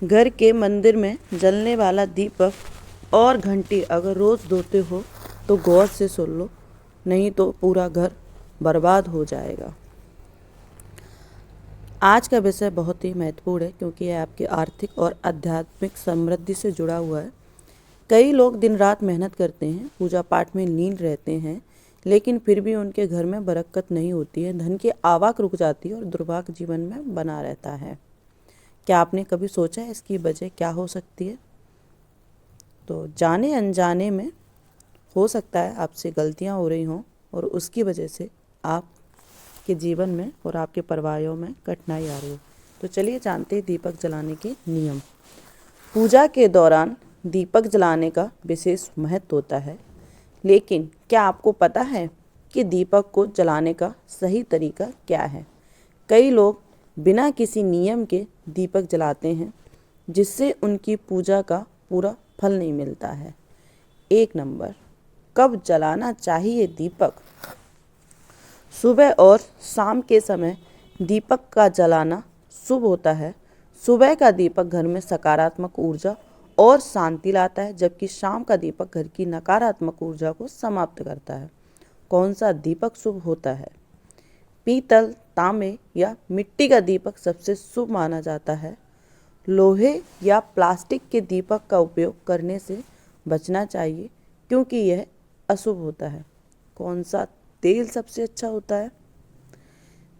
घर के मंदिर में जलने वाला दीपक और घंटी अगर रोज़ धोते हो तो गौर से सुन लो, नहीं तो पूरा घर बर्बाद हो जाएगा। आज का विषय बहुत ही महत्वपूर्ण है क्योंकि यह आपकी आर्थिक और आध्यात्मिक समृद्धि से जुड़ा हुआ है। कई लोग दिन रात मेहनत करते हैं, पूजा पाठ में लीन रहते हैं, लेकिन फिर भी उनके घर में बरकत नहीं होती है, धन की आवक रुक जाती है और दुर्भाग्य जीवन में बना रहता है। क्या आपने कभी सोचा है इसकी वजह क्या हो सकती है? तो जाने अनजाने में हो सकता है आपसे गलतियां हो रही हों और उसकी वजह से आपके जीवन में और आपके परिवारों में कठिनाई आ रही हो। तो चलिए जानते हैं दीपक जलाने के नियम। पूजा के दौरान दीपक जलाने का विशेष महत्व होता है, लेकिन क्या आपको पता है कि दीपक को जलाने का सही तरीका क्या है? कई लोग बिना किसी नियम के दीपक जलाते हैं, जिससे उनकी पूजा का पूरा फल नहीं मिलता है। 1 नंबर, कब जलाना चाहिए दीपक? सुबह और शाम के समय दीपक का जलाना शुभ होता है। सुबह का दीपक घर में सकारात्मक ऊर्जा और शांति लाता है, जबकि शाम का दीपक घर की नकारात्मक ऊर्जा को समाप्त करता है। कौन सा दीपक शुभ होता है? पीतल, तांबे या मिट्टी का दीपक सबसे शुभ माना जाता है। लोहे या प्लास्टिक के दीपक का उपयोग करने से बचना चाहिए क्योंकि यह अशुभ होता है। कौन सा तेल सबसे अच्छा होता है?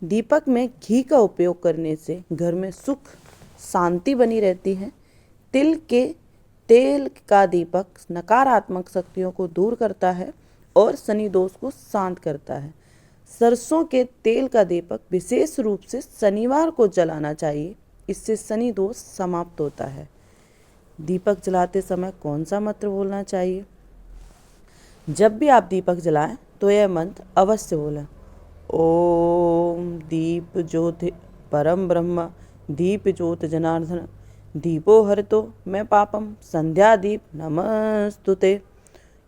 दीपक में घी का उपयोग करने से घर में सुख शांति बनी रहती है। तिल के तेल का दीपक नकारात्मक शक्तियों को दूर करता है और शनि दोष को शांत करता है। सरसों के तेल का दीपक विशेष रूप से शनिवार को जलाना चाहिए, इससे शनि दोष समाप्त होता है। दीपक जलाते समय कौन सा मंत्र बोलना चाहिए? जब भी आप दीपक जलाएं तो यह मंत्र अवश्य बोलें। ओम दीप ज्योति परम ब्रह्म दीप ज्योत जनार्दन दीपो हरतो मैं पापम संध्या दीप नमस्तुते।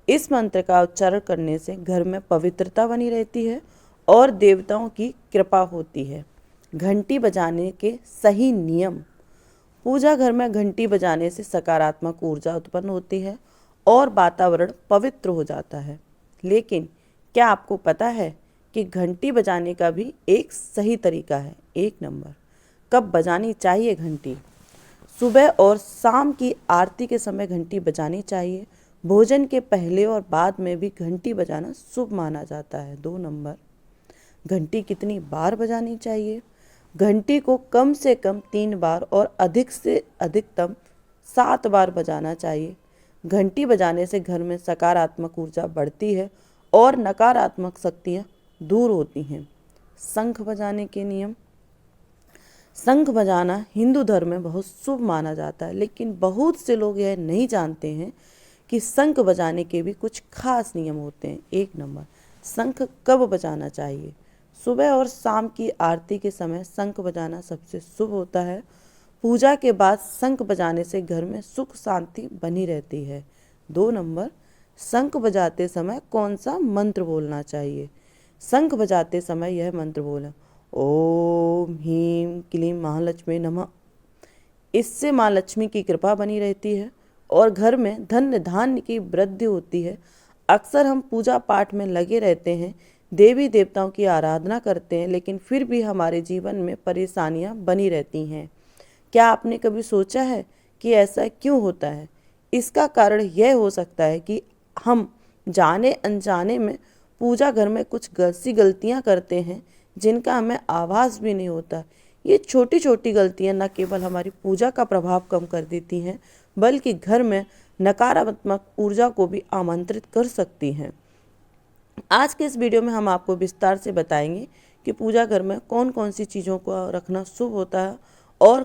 इस मंत्र का उच्चारण करने से घर में पवित्रता बनी रहती है और देवताओं की कृपा होती है। घंटी बजाने के सही नियम। पूजा घर में घंटी बजाने से सकारात्मक ऊर्जा उत्पन्न होती है और वातावरण पवित्र हो जाता है। लेकिन क्या आपको पता है कि घंटी बजाने का भी एक सही तरीका है? 1 नंबर, कब बजानी चाहिए घंटी? सुबह और शाम की आरती के समय घंटी बजानी चाहिए। भोजन के पहले और बाद में भी घंटी बजाना शुभ माना जाता है। 2 नंबर, घंटी कितनी बार बजानी चाहिए? घंटी को कम से कम 3 बार और अधिक से अधिकतम 7 बार बजाना चाहिए। घंटी बजाने से घर में सकारात्मक ऊर्जा बढ़ती है और नकारात्मक शक्तियाँ दूर होती हैं। शंख बजाने के नियम। शंख बजाना हिंदू धर्म में बहुत शुभ माना जाता है, लेकिन बहुत से लोग यह नहीं जानते हैं कि शंख बजाने के भी कुछ खास नियम होते हैं। 1 नंबर, शंख कब बजाना चाहिए? सुबह और शाम की आरती के समय शंख बजाना सबसे शुभ होता है। पूजा के बाद शंख बजाने से घर में सुख शांति बनी रहती है। 2 नंबर, शंख बजाते समय कौन सा मंत्र बोलना चाहिए? शंख बजाते समय यह मंत्र बोलें, ओम ह्रीं क्लीं महालक्ष्मी नमः। इससे माँ लक्ष्मी की कृपा बनी रहती है और घर में धन धान्य की वृद्धि होती है। अक्सर हम पूजा पाठ में लगे रहते हैं, देवी देवताओं की आराधना करते हैं, लेकिन फिर भी हमारे जीवन में परेशानियां बनी रहती हैं। क्या आपने कभी सोचा है कि ऐसा क्यों होता है? इसका कारण यह हो सकता है कि हम जाने अनजाने में पूजा घर में कुछ ऐसी गलतियां करते हैं जिनका हमें आभास भी नहीं होता। ये छोटी छोटी गलतियां न केवल हमारी पूजा का प्रभाव कम कर देती हैं, बल्कि घर में नकारात्मक ऊर्जा को भी आमंत्रित कर सकती हैं। आज के इस वीडियो में हम आपको विस्तार से बताएंगे कि पूजा घर में कौन कौन सी चीज़ों को रखना शुभ होता है और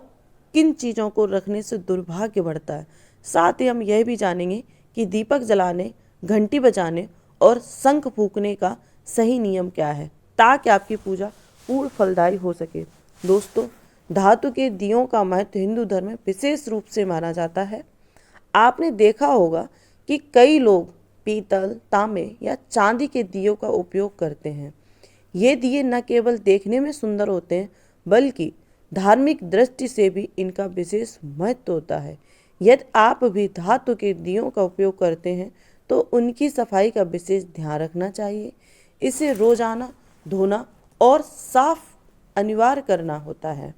किन चीज़ों को रखने से दुर्भाग्य बढ़ता है। साथ ही हम यह भी जानेंगे कि दीपक जलाने, घंटी बजाने और शंख फूंकने का सही नियम क्या है, ताकि आपकी पूजा पूर्ण फलदायी हो सके। दोस्तों, धातु के दियों का महत्व हिंदू धर्म में विशेष रूप से माना जाता है। आपने देखा होगा कि कई लोग पीतल, तांबे या चांदी के दियों का उपयोग करते हैं। ये दिए न केवल देखने में सुंदर होते हैं, बल्कि धार्मिक दृष्टि से भी इनका विशेष महत्व होता है। यदि आप भी धातु के दियों का उपयोग करते हैं तो उनकी सफाई का विशेष ध्यान रखना चाहिए। इसे रोजाना धोना और साफ अनिवार्य करना होता है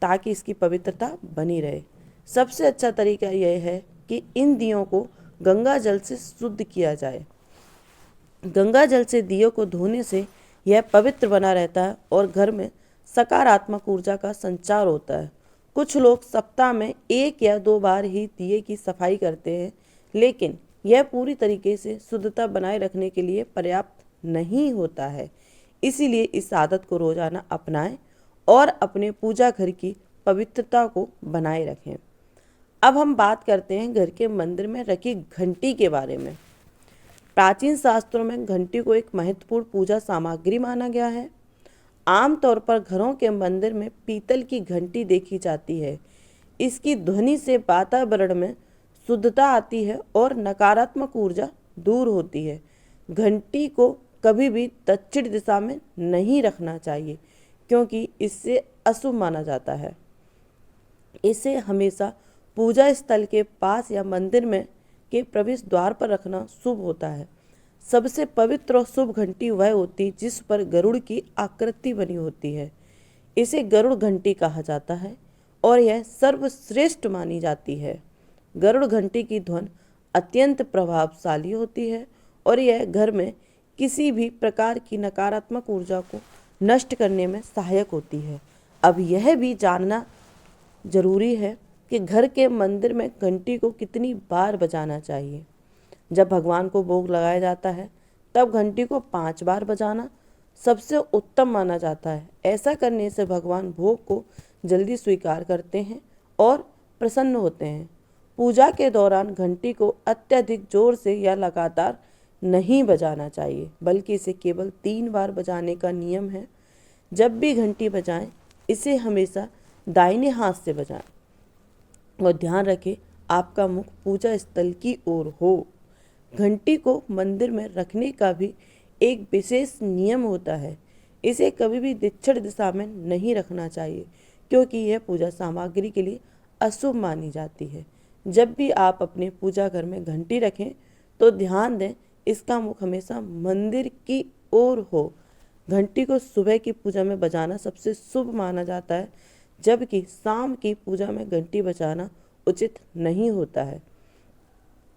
ताकि इसकी पवित्रता बनी रहे। सबसे अच्छा तरीका यह है कि इन दियों को गंगा जल से शुद्ध किया जाए। गंगा जल से दियों को धोने से यह पवित्र बना रहता है और घर में सकारात्मक ऊर्जा का संचार होता है। कुछ लोग सप्ताह में 1 या 2 बार ही दिए की सफाई करते हैं, लेकिन यह पूरी तरीके से शुद्धता बनाए रखने के लिए पर्याप्त नहीं होता है। इसीलिए इस आदत को रोजाना अपनाएं और अपने पूजा घर की पवित्रता को बनाए रखें। अब हम बात करते हैं घर के मंदिर में रखी घंटी के बारे में। प्राचीन शास्त्रों में घंटी को एक महत्वपूर्ण पूजा सामग्री माना गया है। आमतौर पर घरों के मंदिर में पीतल की घंटी देखी जाती है। इसकी ध्वनि से वातावरण में शुद्धता आती है और नकारात्मक ऊर्जा दूर होती है। घंटी को कभी भी दक्षिण दिशा में नहीं रखना चाहिए क्योंकि इससे अशुभ माना जाता है। इसे हमेशा पूजा स्थल के पास या मंदिर में के प्रवेश द्वार पर रखना शुभ होता है। सबसे पवित्र और शुभ घंटी वह होती है जिस पर गरुड़ की आकृति बनी होती है। इसे गरुड़ घंटी कहा जाता है और यह सर्वश्रेष्ठ मानी जाती है। गरुड़ घंटी की ध्वनि अत्यंत प्रभावशाली होती है और यह घर में किसी भी प्रकार की नकारात्मक ऊर्जा को नष्ट करने में सहायक होती है। अब यह भी जानना जरूरी है कि घर के मंदिर में घंटी को कितनी बार बजाना चाहिए। जब भगवान को भोग लगाया जाता है तब घंटी को 5 बार बजाना सबसे उत्तम माना जाता है। ऐसा करने से भगवान भोग को जल्दी स्वीकार करते हैं और प्रसन्न होते हैं। पूजा के दौरान घंटी को अत्यधिक जोर से या लगातार नहीं बजाना चाहिए, बल्कि इसे केवल 3 बार बजाने का नियम है। जब भी घंटी बजाएं, इसे हमेशा दाहिने हाथ से बजाएं और ध्यान रखें आपका मुख पूजा स्थल की ओर हो। घंटी को मंदिर में रखने का भी एक विशेष नियम होता है। इसे कभी भी दक्षिण दिशा में नहीं रखना चाहिए क्योंकि यह पूजा सामग्री के लिए अशुभ मानी जाती है। जब भी आप अपने पूजा घर में घंटी रखें तो ध्यान दें इसका मुख हमेशा मंदिर की ओर हो। घंटी को सुबह की पूजा में बजाना सबसे शुभ माना जाता है, जबकि शाम की पूजा में घंटी बजाना उचित नहीं होता है।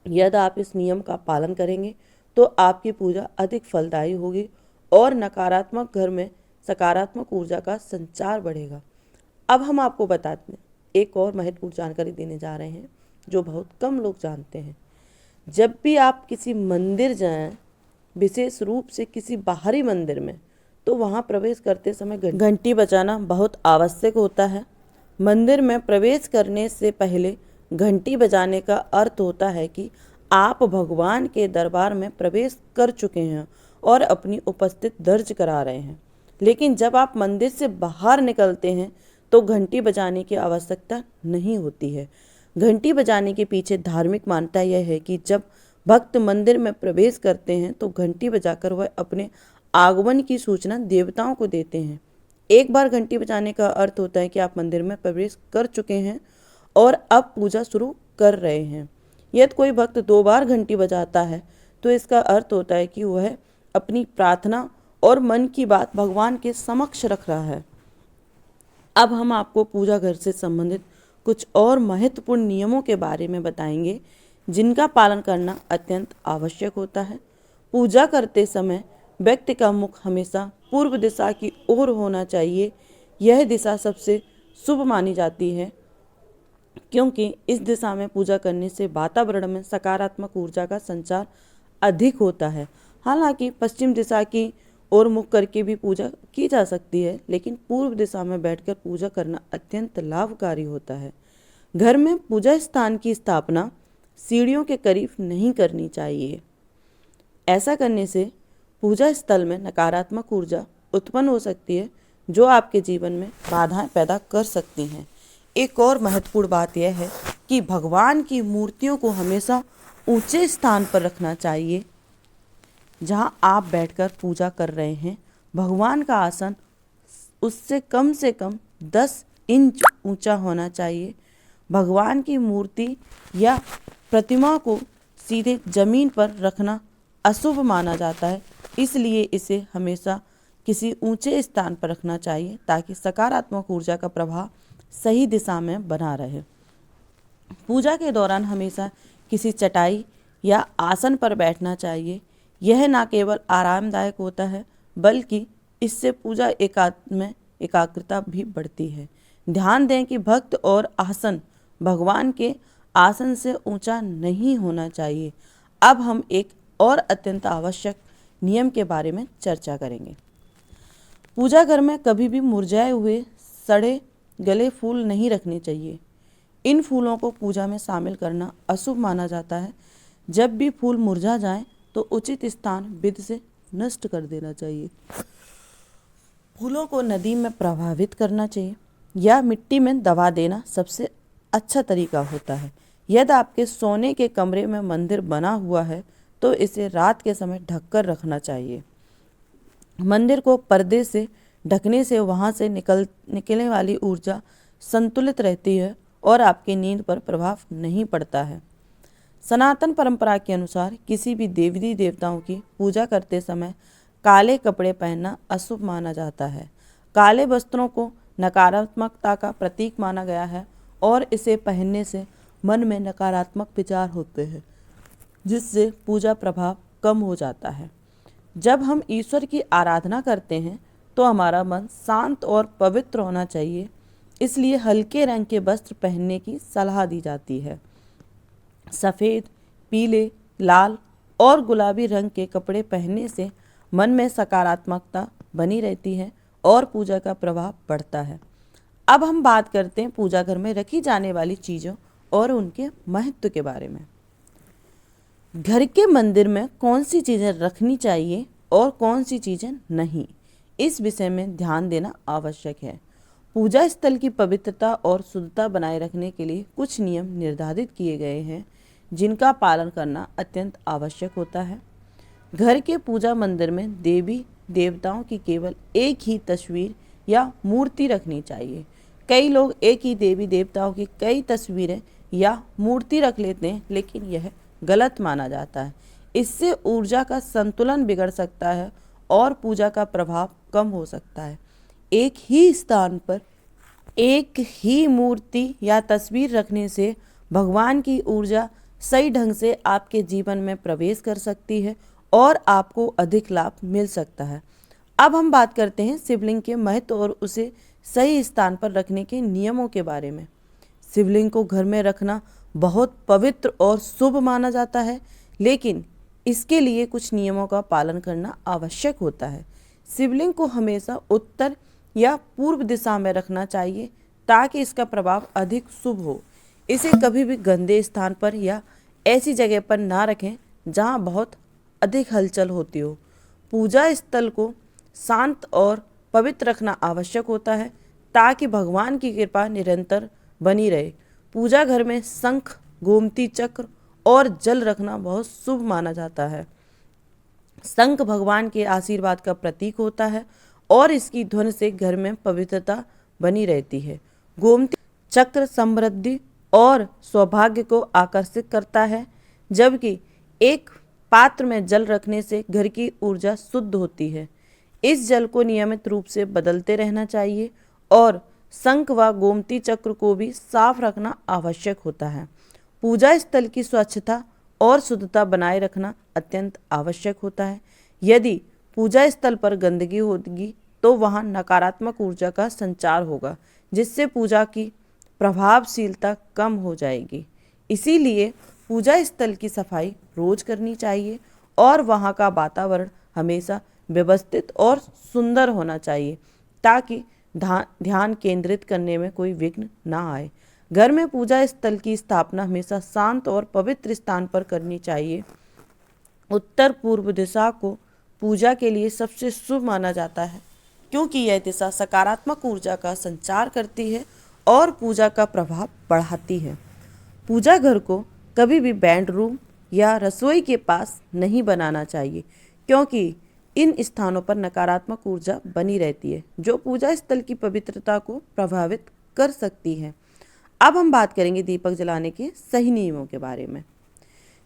यदि आप इस नियम का पालन करेंगे तो आपकी पूजा अधिक फलदायी होगी और नकारात्मक घर में सकारात्मक ऊर्जा का संचार बढ़ेगा। अब हम आपको बताते हैं एक और महत्वपूर्ण जानकारी देने जा रहे हैं जो बहुत कम लोग जानते हैं। जब भी आप किसी मंदिर जाएं, विशेष रूप से किसी बाहरी मंदिर में, तो वहां प्रवेश करते समय घंटी बजाना बहुत आवश्यक होता है। मंदिर में प्रवेश करने से पहले घंटी बजाने का अर्थ होता है कि आप भगवान के दरबार में प्रवेश कर चुके हैं और अपनी उपस्थिति दर्ज करा रहे हैं। लेकिन जब आप मंदिर से बाहर निकलते हैं तो घंटी बजाने की आवश्यकता नहीं होती है। घंटी बजाने के पीछे धार्मिक मान्यता यह है कि जब भक्त मंदिर में प्रवेश करते हैं तो घंटी बजाकर वह अपने आगमन की सूचना देवताओं को देते हैं। एक बार घंटी बजाने का अर्थ होता है कि आप मंदिर में प्रवेश कर चुके हैं और अब पूजा शुरू कर रहे हैं। यदि कोई भक्त 2 बार घंटी बजाता है तो इसका अर्थ होता है कि वह अपनी प्रार्थना और मन की बात भगवान के समक्ष रख रहा है। अब हम आपको पूजा घर से संबंधित कुछ और महत्वपूर्ण नियमों के बारे में बताएंगे जिनका पालन करना अत्यंत आवश्यक होता है। पूजा करते समय व्यक्ति का मुख हमेशा पूर्व दिशा की ओर होना चाहिए। यह दिशा सबसे शुभ मानी जाती है क्योंकि इस दिशा में पूजा करने से वातावरण में सकारात्मक ऊर्जा का संचार अधिक होता है। हालांकि पश्चिम दिशा की ओर मुख करके भी पूजा की जा सकती है, लेकिन पूर्व दिशा में बैठकर पूजा करना अत्यंत लाभकारी होता है। घर में पूजा स्थान की स्थापना सीढ़ियों के करीब नहीं करनी चाहिए। ऐसा करने से पूजा स्थल में नकारात्मक ऊर्जा उत्पन्न हो सकती है जो आपके जीवन में बाधाएं पैदा कर सकती हैं। एक और महत्वपूर्ण बात यह है कि भगवान की मूर्तियों को हमेशा ऊंचे स्थान पर रखना चाहिए जहां आप बैठकर पूजा कर रहे हैं। भगवान का आसन उससे कम 10 इंच ऊंचा होना चाहिए। भगवान की मूर्ति या प्रतिमा को सीधे जमीन पर रखना अशुभ माना जाता है, इसलिए इसे हमेशा किसी ऊंचे स्थान पर रखना चाहिए ताकि सकारात्मक ऊर्जा का प्रभाव सही दिशा में बना रहे। पूजा के दौरान हमेशा किसी चटाई या आसन पर बैठना चाहिए। यह न केवल आरामदायक होता है बल्कि इससे पूजा में एकाग्रता भी बढ़ती है। ध्यान दें कि भक्त और आसन भगवान के आसन से ऊंचा नहीं होना चाहिए। अब हम एक और अत्यंत आवश्यक नियम के बारे में चर्चा करेंगे। पूजा घर में कभी भी मुरझाए हुए सड़े गले फूल नहीं रखने चाहिए। इन फूलों को पूजा में शामिल करना अशुभ माना जाता है। जब भी फूल मुरझा जाएं तो उचित स्थान विधि से नष्ट कर देना चाहिए। फूलों को नदी में प्रवाहित करना चाहिए या मिट्टी में दबा देना सबसे अच्छा तरीका होता है। यदि आपके सोने के कमरे में मंदिर बना हुआ है तो इसे रात के समय ढककर रखना चाहिए। मंदिर को पर्दे से ढकने से वहां से निकलने वाली ऊर्जा संतुलित रहती है और आपकी नींद पर प्रभाव नहीं पड़ता है। सनातन परंपरा के अनुसार किसी भी देवी देवताओं की पूजा करते समय काले कपड़े पहनना अशुभ माना जाता है। काले वस्त्रों को नकारात्मकता का प्रतीक माना गया है और इसे पहनने से मन में नकारात्मक विचार होते हैं, जिससे पूजा प्रभाव कम हो जाता है। जब हम ईश्वर की आराधना करते हैं तो हमारा मन शांत और पवित्र होना चाहिए, इसलिए हल्के रंग के वस्त्र पहनने की सलाह दी जाती है। सफ़ेद, पीले, लाल और गुलाबी रंग के कपड़े पहनने से मन में सकारात्मकता बनी रहती है और पूजा का प्रभाव बढ़ता है। अब हम बात करते हैं पूजा घर में रखी जाने वाली चीज़ों और उनके महत्व के बारे में। घर के मंदिर में कौन सी चीज़ें रखनी चाहिए और कौन सी चीज़ें नहीं, इस विषय में ध्यान देना आवश्यक है। पूजा स्थल की पवित्रता और शुद्धता बनाए रखने के लिए कुछ नियम निर्धारित किए गए हैं जिनका पालन करना अत्यंत आवश्यक होता है। घर के पूजा मंदिर में देवी देवताओं की केवल एक ही तस्वीर या मूर्ति रखनी चाहिए। कई लोग एक ही देवी देवताओं की कई तस्वीरें या मूर्ति रख लेते हैं, लेकिन यह गलत माना जाता है। इससे ऊर्जा का संतुलन बिगड़ सकता है और पूजा का प्रभाव कम हो सकता है। एक ही स्थान पर एक ही मूर्ति या तस्वीर रखने से भगवान की ऊर्जा सही ढंग से आपके जीवन में प्रवेश कर सकती है और आपको अधिक लाभ मिल सकता है। अब हम बात करते हैं शिवलिंग के महत्व और उसे सही स्थान पर रखने के नियमों के बारे में। शिवलिंग को घर में रखना बहुत पवित्र और शुभ माना जाता है, लेकिन इसके लिए कुछ नियमों का पालन करना आवश्यक होता है। शिवलिंग को हमेशा उत्तर या पूर्व दिशा में रखना चाहिए ताकि इसका प्रभाव अधिक शुभ हो। इसे कभी भी गंदे स्थान पर या ऐसी जगह पर ना रखें जहां बहुत अधिक हलचल होती हो। पूजा स्थल को शांत और पवित्र रखना आवश्यक होता है ताकि भगवान की कृपा निरंतर बनी रहे। पूजा घर में शंख, गोमती चक्र और जल रखना बहुत शुभ माना जाता है। शंख भगवान के आशीर्वाद का प्रतीक होता है और इसकी ध्वनि से घर में पवित्रता बनी रहती है। गोमती चक्र समृद्धि और सौभाग्य को आकर्षित करता है, जबकि एक पात्र में जल रखने से घर की ऊर्जा शुद्ध होती है। इस जल को नियमित रूप से बदलते रहना चाहिए और शंख व गोमती चक्र को भी साफ रखना आवश्यक होता है। पूजा स्थल की स्वच्छता और शुद्धता बनाए रखना अत्यंत आवश्यक होता है। यदि पूजा स्थल पर गंदगी होगी तो वहां नकारात्मक ऊर्जा का संचार होगा, जिससे पूजा की प्रभावशीलता कम हो जाएगी। इसीलिए पूजा स्थल की सफाई रोज करनी चाहिए और वहां का वातावरण हमेशा व्यवस्थित और सुंदर होना चाहिए ताकि ध्यान केंद्रित करने में कोई विघ्न ना आए। घर में पूजा स्थल की स्थापना हमेशा शांत और पवित्र स्थान पर करनी चाहिए। उत्तर पूर्व दिशा को पूजा के लिए सबसे शुभ माना जाता है क्योंकि यह दिशा सकारात्मक ऊर्जा का संचार करती है और पूजा का प्रभाव बढ़ाती है। पूजा घर को कभी भी बेडरूम या रसोई के पास नहीं बनाना चाहिए क्योंकि इन स्थानों पर नकारात्मक ऊर्जा बनी रहती है जो पूजा स्थल की पवित्रता को प्रभावित कर सकती है। अब हम बात करेंगे दीपक जलाने के सही नियमों के बारे में।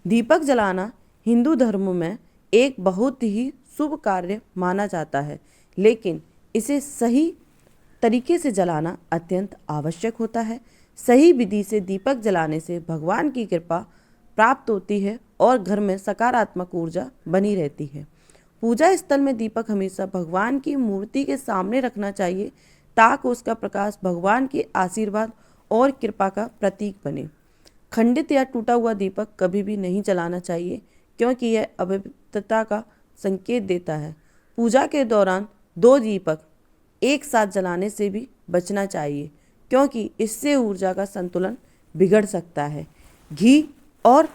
दीपक जलाना हिंदू धर्म में एक बहुत ही शुभ कार्य माना जाता है, लेकिन इसे सही तरीके से जलाना अत्यंत आवश्यक होता है। सही विधि से दीपक जलाने से भगवान की कृपा प्राप्त होती है और घर में सकारात्मक ऊर्जा बनी रहती है। पूजा स्थल में दीपक हमेशा भगवान की मूर्ति के सामने रखना चाहिए ताकि उसका प्रकाश भगवान के आशीर्वाद और कृपा का प्रतीक बने। खंडित या टूटा हुआ दीपक कभी भी नहीं जलाना चाहिए क्योंकि यह अपवित्रता का संकेत देता है। पूजा के दौरान 2 दीपक एक साथ जलाने से भी बचना चाहिए क्योंकि इससे ऊर्जा का संतुलन बिगड़ सकता है। घी और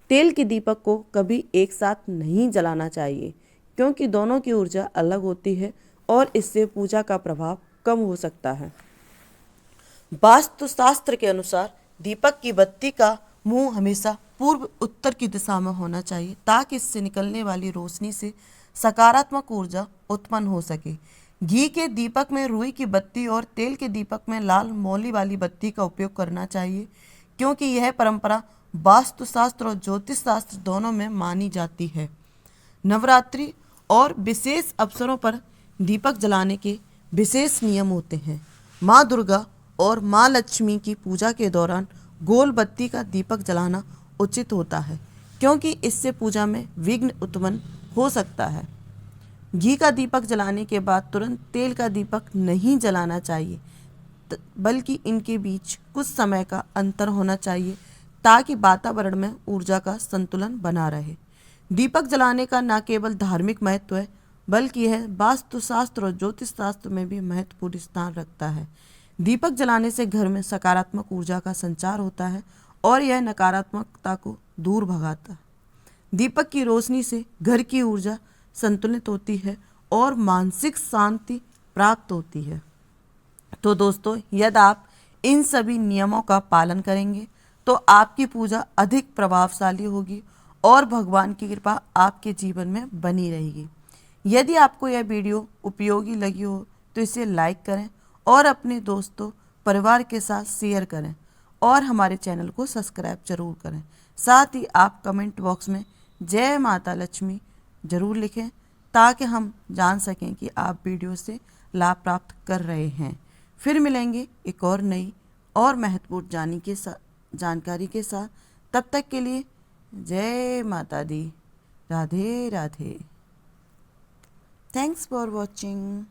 तेल के दीपक को कभी एक साथ नहीं जलाना चाहिए क्योंकि दोनों की ऊर्जा अलग होती है और इससे पूजा का प्रभाव कम हो सकता है। वास्तुशास्त्र के अनुसार दीपक की बत्ती का मुंह हमेशा पूर्व उत्तर की दिशा में होना चाहिए ताकि इससे निकलने वाली रोशनी से सकारात्मक ऊर्जा उत्पन्न हो सके। घी के दीपक में रुई की बत्ती और तेल के दीपक में लाल मौली वाली बत्ती का उपयोग करना चाहिए क्योंकि यह परंपरा वास्तुशास्त्र और ज्योतिष शास्त्र दोनों में मानी जाती है। नवरात्रि और विशेष अवसरों पर दीपक जलाने के विशेष नियम होते हैं। माँ दुर्गा और माँ लक्ष्मी की पूजा के दौरान गोल बत्ती का दीपक जलाना उचित होता है क्योंकि इससे पूजा में विघ्न उत्पन्न हो सकता है। घी का दीपक जलाने के बाद तुरंत तेल का दीपक नहीं जलाना चाहिए बल्कि इनके बीच कुछ समय का अंतर होना चाहिए ताकि वातावरण में ऊर्जा का संतुलन बना रहे। दीपक जलाने का न केवल धार्मिक महत्व है बल्कि यह वास्तुशास्त्र और ज्योतिष शास्त्र में भी महत्वपूर्ण स्थान रखता है। दीपक जलाने से घर में सकारात्मक ऊर्जा का संचार होता है और यह नकारात्मकता को दूर भगाता है। दीपक की रोशनी से घर की ऊर्जा संतुलित होती है और मानसिक शांति प्राप्त होती है। तो दोस्तों, यदि आप इन सभी नियमों का पालन करेंगे तो आपकी पूजा अधिक प्रभावशाली होगी और भगवान की कृपा आपके जीवन में बनी रहेगी। यदि आपको यह वीडियो उपयोगी लगी हो तो इसे लाइक करें और अपने दोस्तों परिवार के साथ शेयर करें और हमारे चैनल को सब्सक्राइब जरूर करें। साथ ही आप कमेंट बॉक्स में जय माता लक्ष्मी जरूर लिखें ताकि हम जान सकें कि आप वीडियो से लाभ प्राप्त कर रहे हैं। फिर मिलेंगे एक और नई और महत्वपूर्ण जानकारी के साथ। तब तक के लिए जय माता दी, Radhe Radhe. Thanks for watching.